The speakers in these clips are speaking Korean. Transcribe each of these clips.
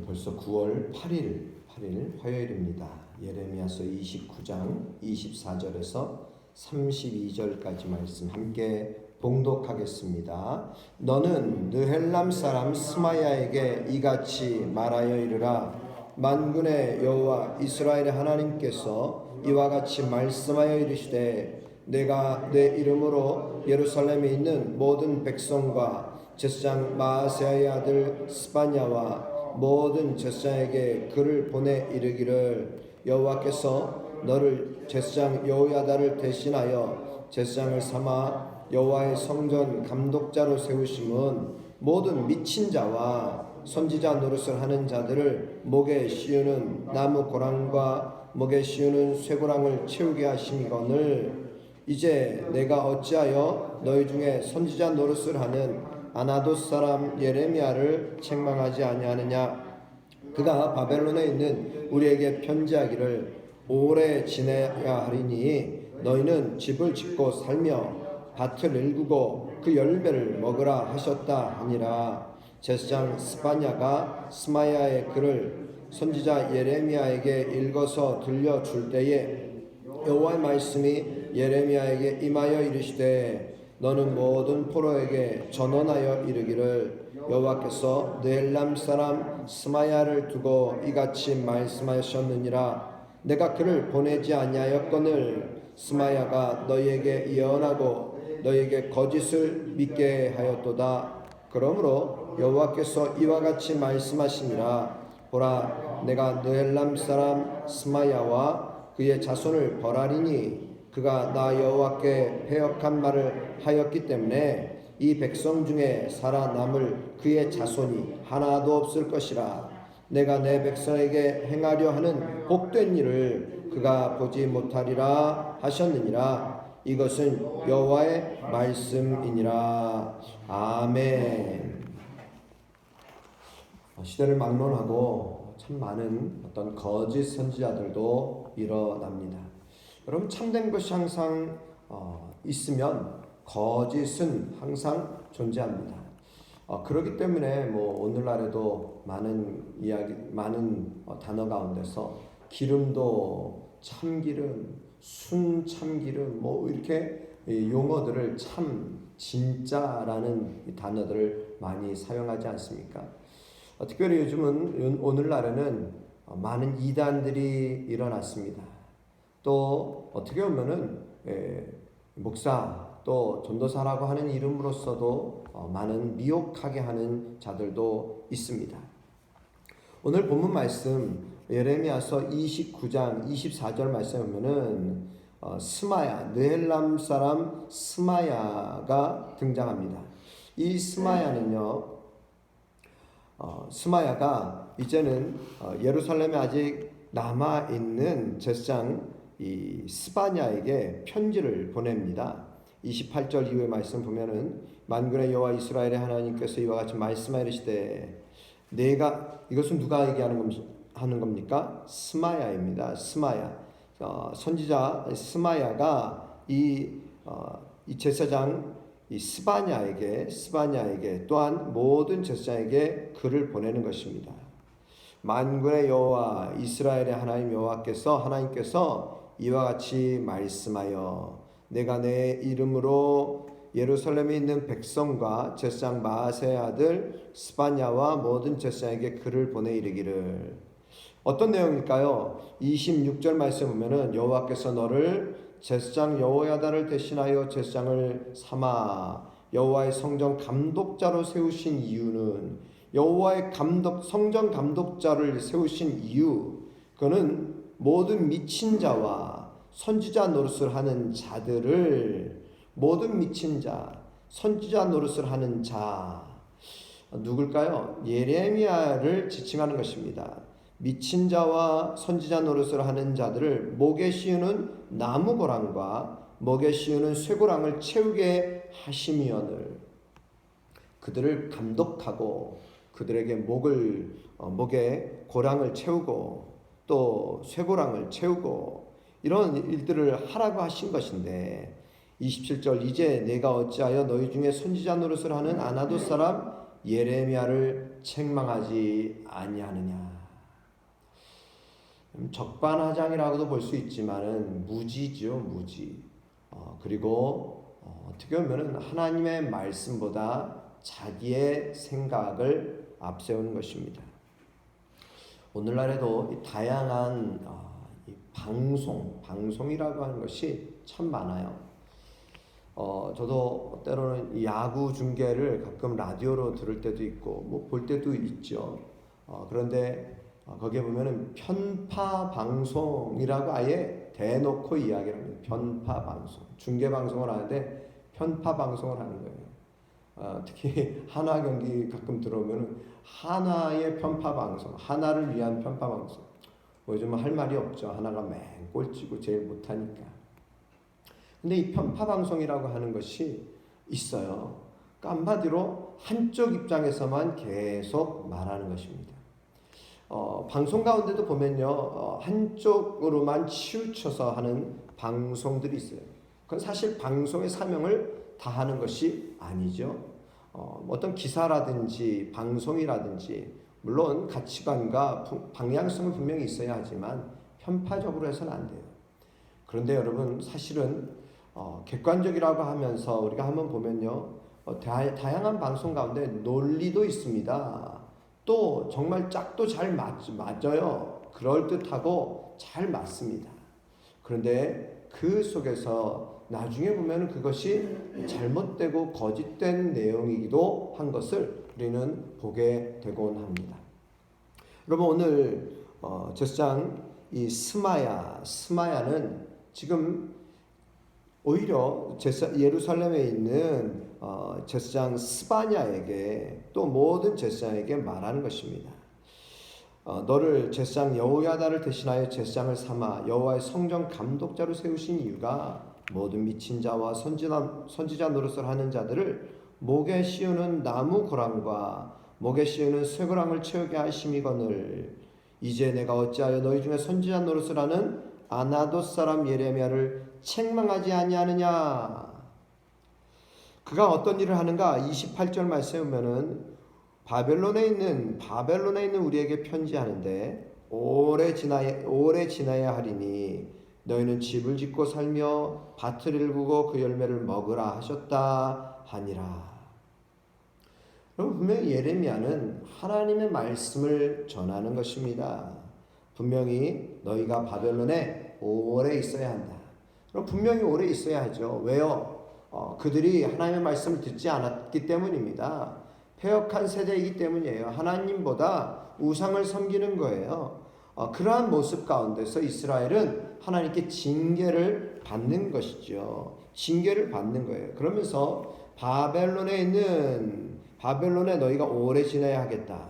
벌써 9월 8일 화요일입니다. 예레미야서 29장 24절에서 32절까지 말씀 함께 봉독하겠습니다. 너는 느헬람 사람 스마야에게 이같이 말하여 이르라. 만군의 여호와 이스라엘의 하나님께서 이와 같이 말씀하여 이르시되 내가 내 이름으로 예루살렘에 있는 모든 백성과 제사장 마아세야의 아들 스바냐와 모든 제사장에게 글을 보내 이르기를 여호와께서 너를 제사장 여호야다를 대신하여 제사장을 삼아 여호와의 성전 감독자로 세우심은 모든 미친 자와 선지자 노릇을 하는 자들을 목에 씌우는 나무 고랑과 목에 씌우는 쇠고랑을 채우게 하심이거늘 이제 내가 어찌하여 너희 중에 선지자 노릇을 하는 아나돗 사람 예레미야를 책망하지 아니하느냐. 그가 바벨론에 있는 우리에게 편지하기를 오래 지내야 하리니 너희는 집을 짓고 살며 밭을 일구고 그 열매를 먹으라 하셨다 하니라. 제사장 스바냐가 스마야의 글을 선지자 예레미야에게 읽어서 들려줄 때에 여호와의 말씀이 예레미야에게 임하여 이르시되 너는 모든 포로에게 전언하여 이르기를 여호와께서 느헬람 사람 스마야를 두고 이같이 말씀하셨느니라. 내가 그를 보내지 아니하였거늘 스마야가 너희에게 예언하고 너희에게 거짓을 믿게 하였도다. 그러므로 여호와께서 이와 같이 말씀하시니라. 보라, 내가 느헬람 사람 스마야와 그의 자손을 벌하리니 그가 나 여호와께 패역한 말을 하였기 때문에 이 백성 중에 살아남을 그의 자손이 하나도 없을 것이라. 내가 내 백성에게 행하려 하는 복된 일을 그가 보지 못하리라 하셨느니라. 이것은 여호와의 말씀이니라. 아멘. 시대를 막론하고 참 많은 어떤 거짓 선지자들도 일어납니다. 여러분, 참된 것이 항상 있으면 거짓은 항상 존재합니다. 그렇기 때문에 오늘날에도 많은 단어 가운데서 기름도 참기름, 순참기름 이렇게 용어들을 참, 진짜라는 단어들을 많이 사용하지 않습니까? 특별히 요즘은 오늘날에는 많은 이단들이 일어났습니다. 또 어떻게 보면은 목사 또 전도사라고 하는 이름으로서도 많은 미혹하게 하는 자들도 있습니다. 오늘 본문 말씀 예레미야서 29장 24절 말씀에 보면은 스마야, 느헬람 사람 스마야가 등장합니다. 이 스마야는요, 스마야가 이제는 예루살렘에 아직 남아있는 제사장 이 스바냐에게 편지를 보냅니다. 28절 이후의 말씀 보면은 만군의 여호와 이스라엘의 하나님께서 이와 같이 말씀하시되 이것은 누가 얘기하는 겁니까? 스마야입니다. 스마야. 선지자 스마야가 이 제사장 이 스바냐에게 또한 모든 제사장에게 글을 보내는 것입니다. 만군의 여호와 이스라엘의 하나님께서 이와 같이 말씀하여 내가 내 이름으로 예루살렘에 있는 백성과 제사장 마아세의 아들 스바냐와 모든 제사장에게 글을 보내 이르기를. 어떤 내용일까요? 26절 말씀 보면은 여호와께서 너를 제사장 여호야다를 대신하여 제사장을 삼아 여호와의 성전 감독자로 세우신 이유는, 여호와의 성전 감독자를 세우신 이유, 그는 모든 미친 자와 선지자 노릇을 하는 자들을, 모든 미친 자, 선지자 노릇을 하는 자, 누굴까요? 예레미야를 지칭하는 것입니다. 미친 자와 선지자 노릇을 하는 자들을 목에 씌우는 나무 고랑과 목에 씌우는 쇠고랑을 채우게 하심이오늘. 그들을 감독하고 그들에게 목에 고랑을 채우고 또 쇠고랑을 채우고 이런 일들을 하라고 하신 것인데, 27절 이제 내가 어찌하여 너희 중에 선지자 노릇을 하는 아나돗 사람 예레미야를 책망하지 아니하느냐. 적반하장이라고도 볼 수 있지만은 무지죠, 무지. 그리고 어떻게 보면은 하나님의 말씀보다 자기의 생각을 앞세우는 것입니다. 오늘날에도 이 다양한 이 방송이라고 하는 것이 참 많아요. 저도 때로는 야구 중계를 가끔 라디오로 들을 때도 있고 뭐 볼 때도 있죠. 그런데 거기에 보면은 편파 방송이라고 아예 대놓고 이야기를 합니다. 편파 방송, 중계 방송을 하는데 편파 방송을 하는 거예요. 특히 하나 경기 가끔 들어오면은 하나의 편파 방송, 하나를 위한 편파 방송. 뭐 요즘 할 말이 없죠. 하나가 맨 꼴찌고 제일 못하니까. 근데 이 편파 방송이라고 하는 것이 있어요. 그러니까 한마디로 한쪽 입장에서만 계속 말하는 것입니다. 방송 가운데도 보면요, 한쪽으로만 치우쳐서 하는 방송들이 있어요. 그건 사실 방송의 사명을 다하는 것이 아니죠. 어떤 기사라든지 방송이라든지 물론 가치관과 방향성은 분명히 있어야 하지만 편파적으로 해서는 안 돼요. 그런데 여러분 사실은 객관적이라고 하면서 우리가 한번 보면요, 다양한 방송 가운데 논리도 있습니다. 또 정말 짝도 잘 맞아요. 그럴듯하고 잘 맞습니다. 그런데 그 속에서 나중에 보면 그것이 잘못되고 거짓된 내용이기도 한 것을 우리는 보게 되곤 합니다. 여러분 오늘 제사장 이 스마야는 지금 오히려 예루살렘에 있는 제사장 스바냐에게 또 모든 제사장에게 말하는 것입니다. 너를 제사장 여호야다를 대신하여 제사장을 삼아 여호와의 성전 감독자로 세우신 이유가 모든 미친 자와 선지자 노릇을 하는 자들을 목에 씌우는 나무 고랑과 목에 씌우는 쇠고랑을 채우게 하심이거늘 이제 내가 어찌하여 너희 중에 선지자 노릇을 하는 아나돗 사람 예레미야를 책망하지 아니하느냐. 그가 어떤 일을 하는가? 28절 말씀에 보면은 바벨론에 있는 우리에게 편지하는데 오래 지나야 하리니 너희는 집을 짓고 살며 밭을 일구고 그 열매를 먹으라 하셨다 하니라. 여러분 분명히 예레미야는 하나님의 말씀을 전하는 것입니다. 분명히 너희가 바벨론에 오래 있어야 한다. 그럼 분명히 오래 있어야 하죠. 왜요? 그들이 하나님의 말씀을 듣지 않았기 때문입니다. 패역한 세대이기 때문이에요. 하나님보다 우상을 섬기는 거예요. 그러한 모습 가운데서 이스라엘은 하나님께 징계를 받는 것이죠. 징계를 받는 거예요. 그러면서 바벨론에 너희가 오래 지내야 하겠다.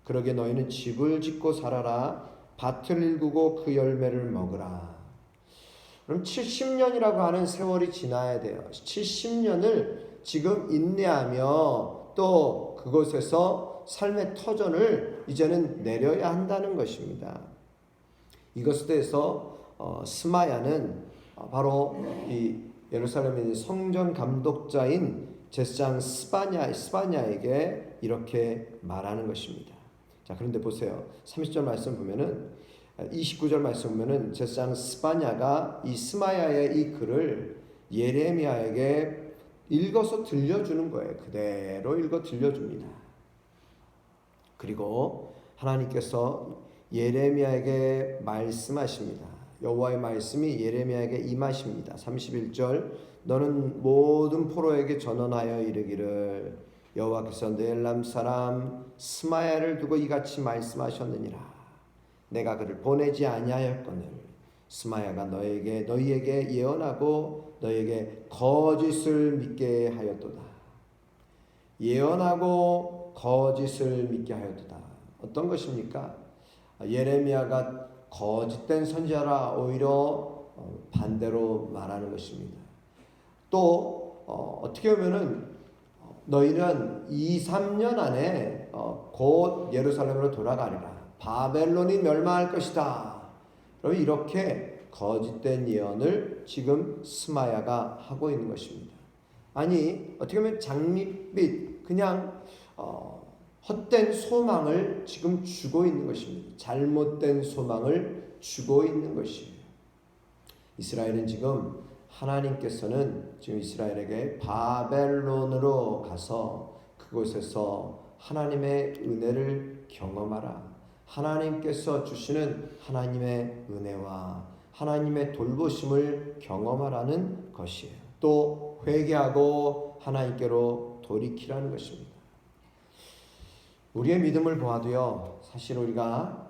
그러게 너희는 집을 짓고 살아라. 밭을 일구고 그 열매를 먹으라. 그럼 70년이라고 하는 세월이 지나야 돼요. 70년을 지금 인내하며 또 그곳에서 삶의 터전을 이제는 내려야 한다는 것입니다. 이것에 대해서 스마야는 바로 이 예루살렘에 있는 성전 감독자인 제사장 스바냐에게 이렇게 말하는 것입니다. 자, 그런데 보세요. 30절 말씀 보면은 29절 말씀 보면은 제사장 스바냐가 이 스마야의 이 글을 예레미야에게 읽어서 들려주는 거예요. 그대로 읽어 들려줍니다. 그리고 하나님께서 예레미야에게 말씀하십니다. 여호와의 말씀이 예레미야에게 임하십니다. 31절 너는 모든 포로에게 전언하여 이르기를 여호와께서 느엘람 사람 스마야를 두고 이같이 말씀하셨느니라. 내가 그를 보내지 아니하였거늘 스마야가 너희에게 예언하고 너희에게 거짓을 믿게 하였도다. 예언하고 거짓을 믿게 하였도다. 어떤 것입니까? 예레미야가 거짓된 선지자라 오히려 반대로 말하는 것입니다. 또 어떻게 보면은 너희는 2-3년 안에 곧 예루살렘으로 돌아가리라. 바벨론이 멸망할 것이다. 여러분 이렇게 거짓된 예언을 지금 스마야가 하고 있는 것입니다. 아니 어떻게 보면 장밋빛 그냥 헛된 소망을 지금 주고 있는 것입니다. 잘못된 소망을 주고 있는 것이에요. 이스라엘은 지금 하나님께서는 지금 이스라엘에게 바벨론으로 가서 그곳에서 하나님의 은혜를 경험하라. 하나님께서 주시는 하나님의 은혜와 하나님의 돌보심을 경험하라는 것이에요. 또 회개하고 하나님께로 돌이키라는 것입니다. 우리의 믿음을 보아도요, 사실 우리가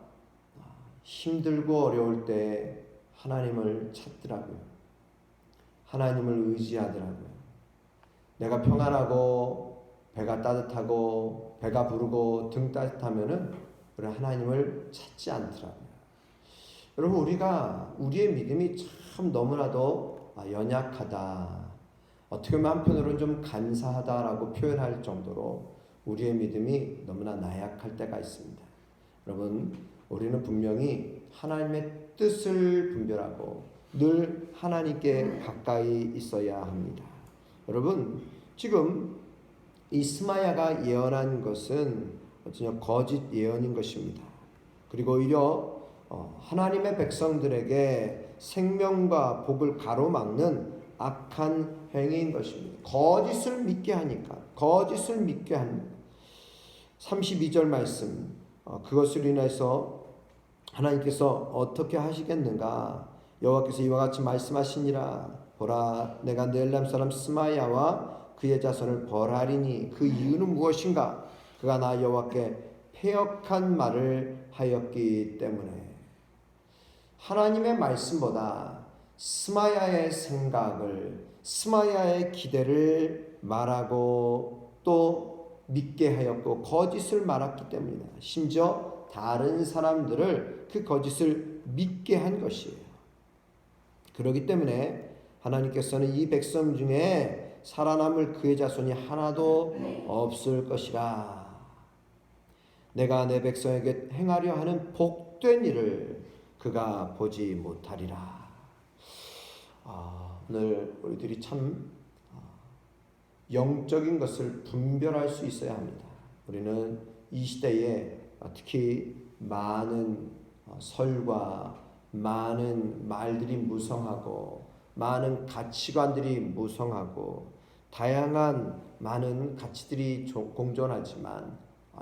힘들고 어려울 때 하나님을 찾더라고요. 하나님을 의지하더라고요. 내가 평안하고 배가 따뜻하고 배가 부르고 등 따뜻하면은 우리 하나님을 찾지 않더라고요. 여러분, 우리의 믿음이 참 너무나도 연약하다, 어떻게 보면 한편으로는 좀 간사하다라고 표현할 정도로 우리의 믿음이 너무나 나약할 때가 있습니다. 여러분, 우리는 분명히 하나님의 뜻을 분별하고 늘 하나님께 가까이 있어야 합니다. 여러분, 지금 이 스마야가 예언한 것은 전혀 거짓 예언인 것입니다. 그리고 오히려 하나님의 백성들에게 생명과 복을 가로막는 악한 행위인 것입니다. 거짓을 믿게 하니까, 거짓을 믿게 합니다. 32절 말씀, 그것을 인해서 하나님께서 어떻게 하시겠는가? 여호와께서 이와 같이 말씀하시니라. 보라, 내가 넬람 사람 스마야와 그의 자손을 벌하리니 그 이유는 무엇인가? 그가 나 여호와께 패역한 말을 하였기 때문에. 하나님의 말씀보다 스마야의 생각을, 스마야의 기대를 말하고 또 믿게 하였고 거짓을 말했기 때문이다. 심지어 다른 사람들을 그 거짓을 믿게 한 것이에요. 그렇기 때문에 하나님께서는 이 백성 중에 살아남을 그의 자손이 하나도 없을 것이라. 내가 내 백성에게 행하려 하는 복된 일을 그가 보지 못하리라. 오늘 우리들이 참 영적인 것을 분별할 수 있어야 합니다. 우리는 이 시대에 특히 많은 설과 많은 말들이 무성하고 많은 가치관들이 무성하고 다양한 많은 가치들이 공존하지만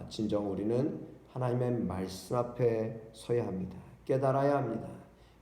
진정 우리는 하나님의 말씀 앞에 서야 합니다. 깨달아야 합니다.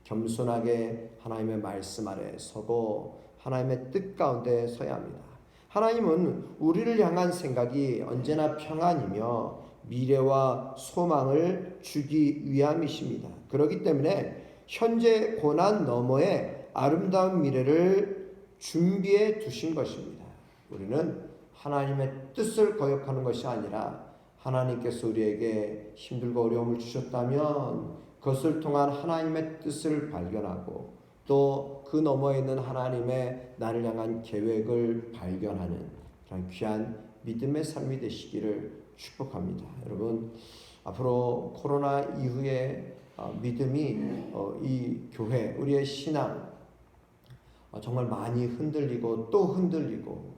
겸손하게 하나님의 말씀 아래 서고 하나님의 뜻 가운데 서야 합니다. 하나님은 우리를 향한 생각이 언제나 평안이며 미래와 소망을 주기 위함이십니다. 그렇기 때문에 현재 고난 너머에 아름다운 미래를 준비해 두신 것입니다. 우리는 하나님의 뜻을 거역하는 것이 아니라 하나님께서 우리에게 힘들고 어려움을 주셨다면 그것을 통한 하나님의 뜻을 발견하고 또 그 너머에 있는 하나님의 나를 향한 계획을 발견하는 그런 귀한 믿음의 삶이 되시기를 축복합니다. 여러분, 앞으로 코로나 이후에 믿음이 이 교회, 우리의 신앙 정말 많이 흔들리고 또 흔들리고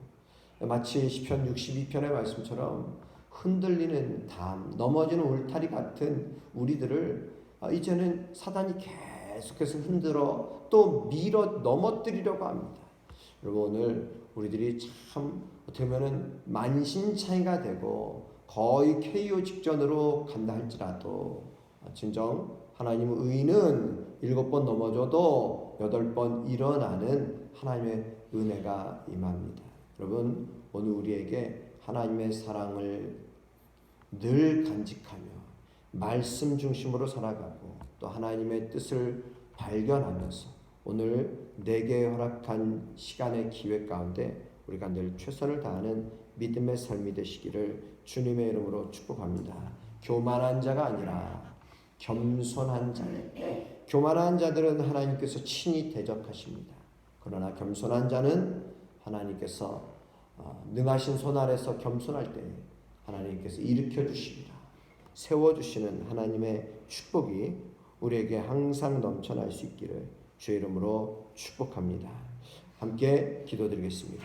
마치 시편 62편의 말씀처럼 흔들리는 담, 넘어지는 울타리 같은 우리들을 이제는 사단이 계속해서 흔들어 또 밀어 넘어뜨리려고 합니다. 여러분, 오늘 우리들이 참 어떻게 보면 만신창이가 되고 거의 KO 직전으로 간다 할지라도 진정 하나님의 의는 7번 넘어져도 8번 일어나는 하나님의 은혜가 임합니다. 여러분, 오늘 우리에게 하나님의 사랑을 늘 간직하며 말씀 중심으로 살아가고 또 하나님의 뜻을 발견하면서 오늘 내게 허락한 시간의 기회 가운데 우리가 늘 최선을 다하는 믿음의 삶이 되시기를 주님의 이름으로 축복합니다. 교만한 자가 아니라 겸손한 자. 교만한 자들은 하나님께서 친히 대적하십니다. 그러나 겸손한 자는 하나님께서 능하신 손 아래서 겸손할 때 하나님께서 일으켜 주시리라. 세워주시는 하나님의 축복이 우리에게 항상 넘쳐날 수 있기를 주의 이름으로 축복합니다. 함께 기도드리겠습니다.